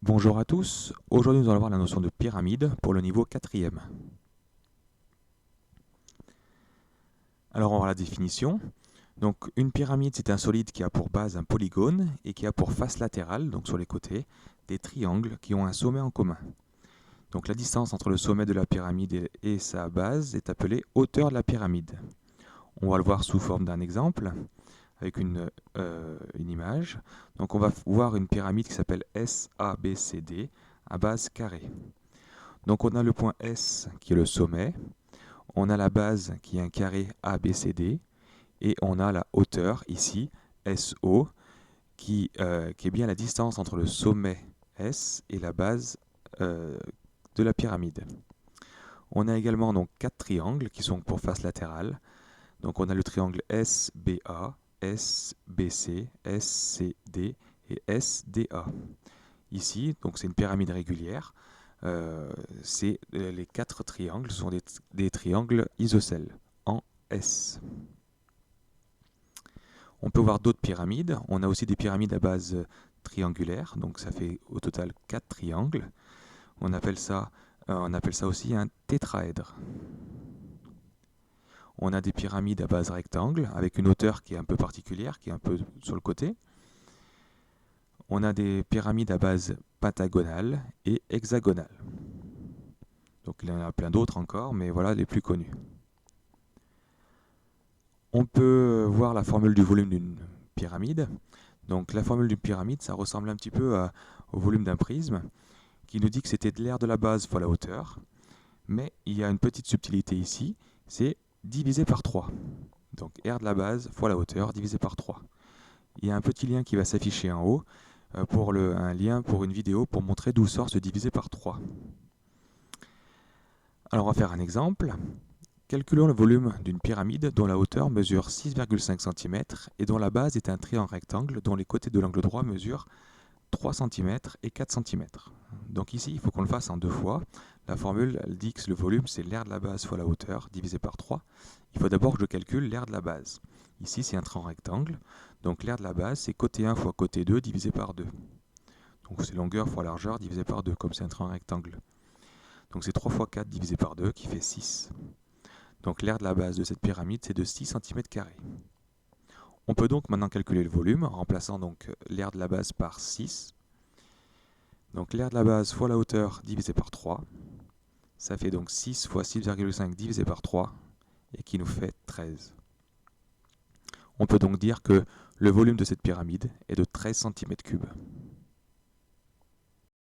Bonjour à tous, aujourd'hui nous allons voir la notion de pyramide pour le niveau 4e. Alors on va voir la définition. Donc une pyramide c'est un solide qui a pour base un polygone et qui a pour face latérale, donc sur les côtés, des triangles qui ont un sommet en commun. Donc la distance entre le sommet de la pyramide et sa base est appelée hauteur de la pyramide. On va le voir sous forme d'un exemple avec une image. Donc on va voir une pyramide qui s'appelle SABCD à base carrée. Donc on a le point S qui est le sommet, on a la base qui est un carré ABCD et on a la hauteur ici SO qui est bien la distance entre le sommet S et la base de la pyramide. On a également donc 4 triangles qui sont pour face latérale. Donc on a le triangle SBA, SBC, SCD et SDA. Ici, donc c'est une pyramide régulière. Les 4 triangles sont des triangles isocèles en S. On peut voir d'autres pyramides. On a aussi des pyramides à base triangulaire, donc ça fait au total 4 triangles. On appelle ça aussi un tétraèdre. On a des pyramides à base rectangle avec une hauteur qui est un peu particulière, qui est un peu sur le côté. On a des pyramides à base pentagonale et hexagonale. Donc il y en a plein d'autres encore, mais voilà les plus connus. On peut voir la formule du volume d'une pyramide. Donc la formule d'une pyramide, ça ressemble un petit peu au volume d'un prisme, qui nous dit que c'était de l'aire de la base fois la hauteur. Mais il y a une petite subtilité ici, c'est divisé par 3. Donc R de la base fois la hauteur divisé par 3. Il y a un petit lien qui va s'afficher en haut, un lien pour une vidéo pour montrer d'où sort ce divisé par 3. Alors on va faire un exemple. Calculons le volume d'une pyramide dont la hauteur mesure 6,5 cm et dont la base est un triangle rectangle dont les côtés de l'angle droit mesurent 3 cm et 4 cm. Donc ici, il faut qu'on le fasse en deux fois. La formule, elle dit que le volume, c'est l'aire de la base fois la hauteur divisé par 3. Il faut d'abord que je calcule l'aire de la base. Ici, c'est un triangle rectangle. Donc l'aire de la base, c'est côté 1 fois côté 2 divisé par 2. Donc c'est longueur fois largeur divisé par 2, comme c'est un triangle rectangle. Donc c'est 3 fois 4 divisé par 2 qui fait 6. Donc l'aire de la base de cette pyramide, c'est de 6 cm². On peut donc maintenant calculer le volume en remplaçant donc l'aire de la base par 6. Donc l'aire de la base fois la hauteur divisé par 3. Ça fait donc 6 fois 6,5 divisé par 3 et qui nous fait 13. On peut donc dire que le volume de cette pyramide est de 13 cm3.